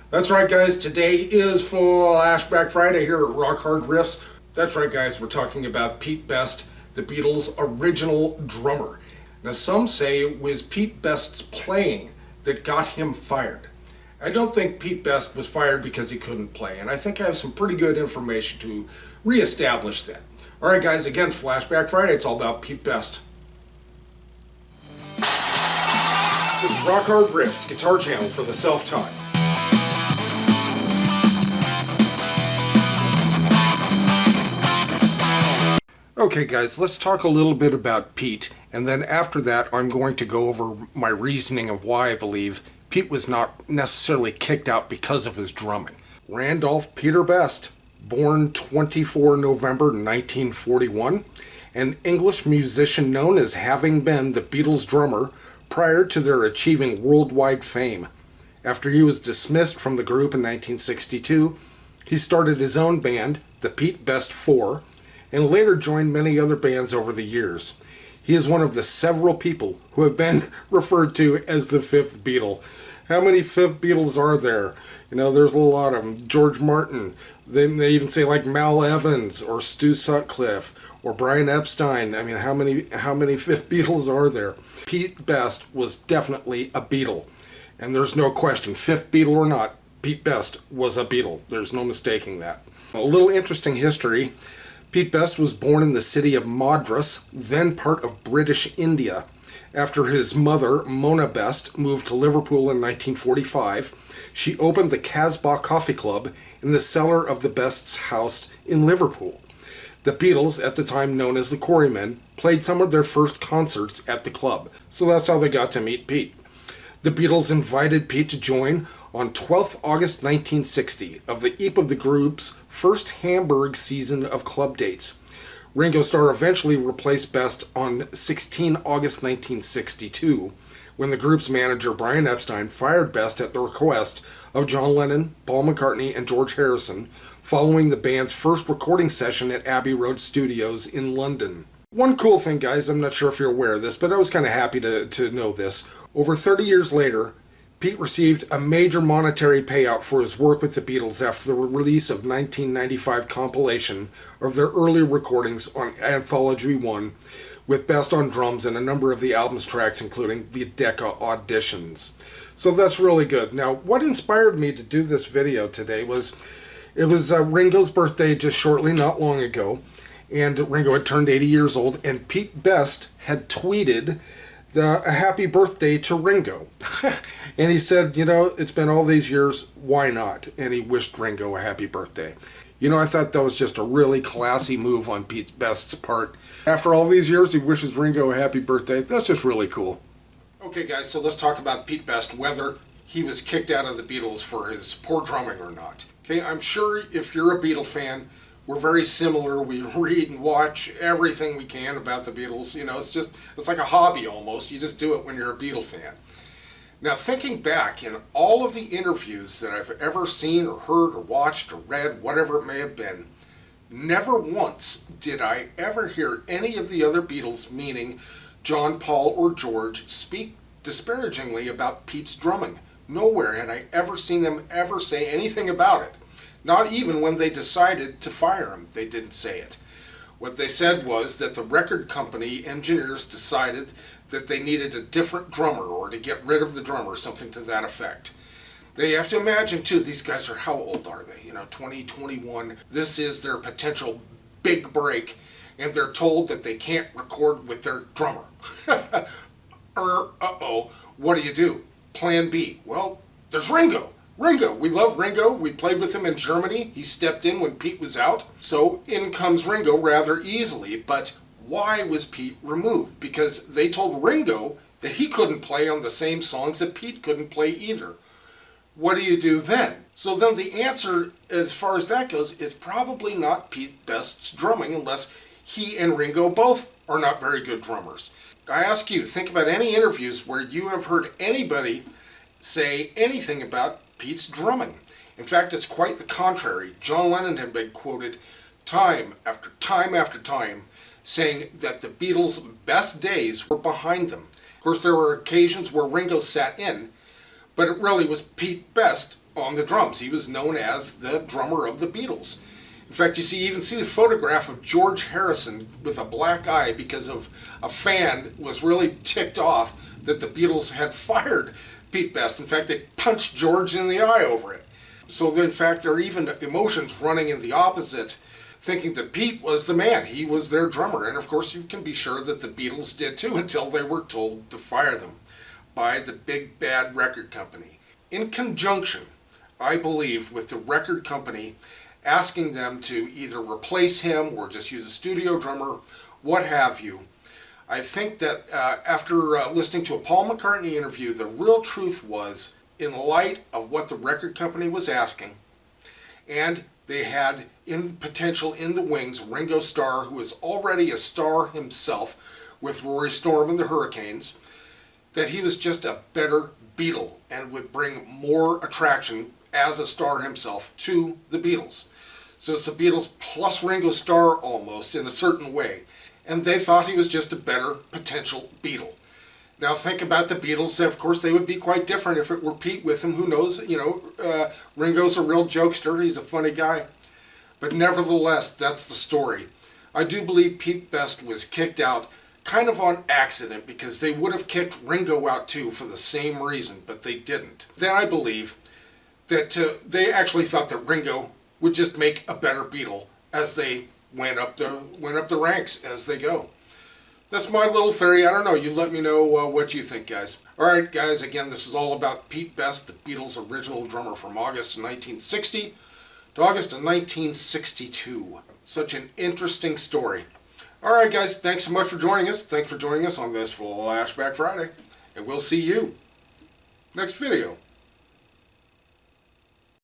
That's right, guys. Today is Flashback Friday here at Rock Hard Riffs. That's right, guys. We're talking about Pete Best, the Beatles' original drummer. Now, some say it was Pete Best's playing that got him fired. I don't think Pete Best was fired because he couldn't play, and I think I have some pretty good information to reestablish that. All right, guys. Again, Flashback Friday. It's all about Pete Best. This is Rock Hard Riffs, guitar channel for the self-taught. Okay guys, let's talk a little bit about Pete, and then after that I'm going to go over my reasoning of why I believe Pete was not necessarily kicked out because of his drumming. Randolph Peter Best, born 24 November 1941, an English musician known as having been the Beatles' drummer prior to their achieving worldwide fame. After he was dismissed from the group in 1962, he started his own band, the Pete Best Four, and later joined many other bands over the years. He is one of the several people who have been referred to as the fifth Beatle. How many fifth Beatles are there? You know, there's a lot of them. George Martin, they even say like Mal Evans or Stu Sutcliffe or Brian Epstein. I mean, how many fifth Beatles are there? Pete Best was definitely a Beatle. And there's no question, fifth Beatle or not, Pete Best was a Beatle. There's no mistaking that. A little interesting history. Pete Best was born in the city of Madras, then part of British India. After his mother, Mona Best, moved to Liverpool in 1945, she opened the Casbah Coffee Club in the cellar of the Best's house in Liverpool. The Beatles, at the time known as the Quarrymen, played some of their first concerts at the club, so that's how they got to meet Pete. The Beatles invited Pete to join on 12th August 1960 of the eve of the group's first Hamburg season of club dates. Ringo Starr eventually replaced Best on 16 August 1962 when the group's manager Brian Epstein fired Best at the request of John Lennon, Paul McCartney, and George Harrison following the band's first recording session at Abbey Road Studios in London. One cool thing, guys, I'm not sure if you're aware of this, but I was kind of happy to know this. Over 30 years later, Pete received a major monetary payout for his work with the Beatles after the release of 1995 compilation of their early recordings on Anthology 1, with Best on drums and a number of the album's tracks, including the Decca auditions. So that's really good. Now, what inspired me to do this video today was, it was Ringo's birthday just shortly, not long ago, and Ringo had turned 80 years old, and Pete Best had tweeted a happy birthday to Ringo. And he said, you know, it's been all these years, why not? And he wished Ringo a happy birthday. You know, I thought that was just a really classy move on Pete Best's part. After all these years, he wishes Ringo a happy birthday. That's just really cool. Okay, guys, so let's talk about Pete Best, whether he was kicked out of the Beatles for his poor drumming or not. Okay, I'm sure if you're a Beatle fan, we're very similar. We read and watch everything we can about the Beatles. You know, it's like a hobby almost. You just do it when you're a Beatle fan. Now, thinking back in all of the interviews that I've ever seen or heard or watched or read, whatever it may have been, never once did I ever hear any of the other Beatles, meaning John, Paul, or George, speak disparagingly about Pete's drumming. Nowhere had I ever seen them ever say anything about it. Not even when they decided to fire him, they didn't say it. What they said was that the record company engineers decided that they needed a different drummer or to get rid of the drummer, something to that effect. Now you have to imagine too, these guys are, how old are they? You know, 20, 21. This is their potential big break, and they're told that they can't record with their drummer. Uh-oh, what do? Plan B. Well, there's Ringo. Ringo, we love Ringo. We played with him in Germany. He stepped in when Pete was out. So in comes Ringo rather easily. But why was Pete removed? Because they told Ringo that he couldn't play on the same songs that Pete couldn't play either. What do you do then? So then the answer, as far as that goes, is probably not Pete Best's drumming unless he and Ringo both are not very good drummers. I ask you, think about any interviews where you have heard anybody say anything about Pete's drumming. In fact, it's quite the contrary. John Lennon had been quoted time after time after time saying that the Beatles' best days were behind them. Of course, there were occasions where Ringo sat in, but it really was Pete Best on the drums. He was known as the drummer of the Beatles. In fact, you even see the photograph of George Harrison with a black eye because of a fan was really ticked off that the Beatles had fired Pete Best. In fact, they punched George in the eye over it. So in fact, there are even emotions running in the opposite, thinking that Pete was the man. He was their drummer. And of course, you can be sure that the Beatles did too until they were told to fire them by the big bad record company. In conjunction, I believe, with the record company asking them to either replace him or just use a studio drummer, what have you. I think that after listening to a Paul McCartney interview, the real truth was, in light of what the record company was asking, and they had in potential in the wings Ringo Starr, who is already a star himself with Rory Storm and the Hurricanes, that he was just a better Beatle and would bring more attraction as a star himself to the Beatles. So it's the Beatles plus Ringo Starr almost in a certain way. And they thought he was just a better potential Beatle. Now think about the Beatles. Of course, they would be quite different if it were Pete with him. Who knows? Ringo's a real jokester. He's a funny guy. But nevertheless, that's the story. I do believe Pete Best was kicked out kind of on accident because they would have kicked Ringo out too for the same reason, but they didn't. Then I believe that they actually thought that Ringo would just make a better Beatle as they went up the ranks as they go. That's my little theory. I don't know. You let me know what you think, guys. All right, guys. Again, this is all about Pete Best, the Beatles' original drummer from August of 1960 to August of 1962. Such an interesting story. All right, guys. Thanks so much for joining us. Thanks for joining us on this Flashback Friday. And we'll see you next video.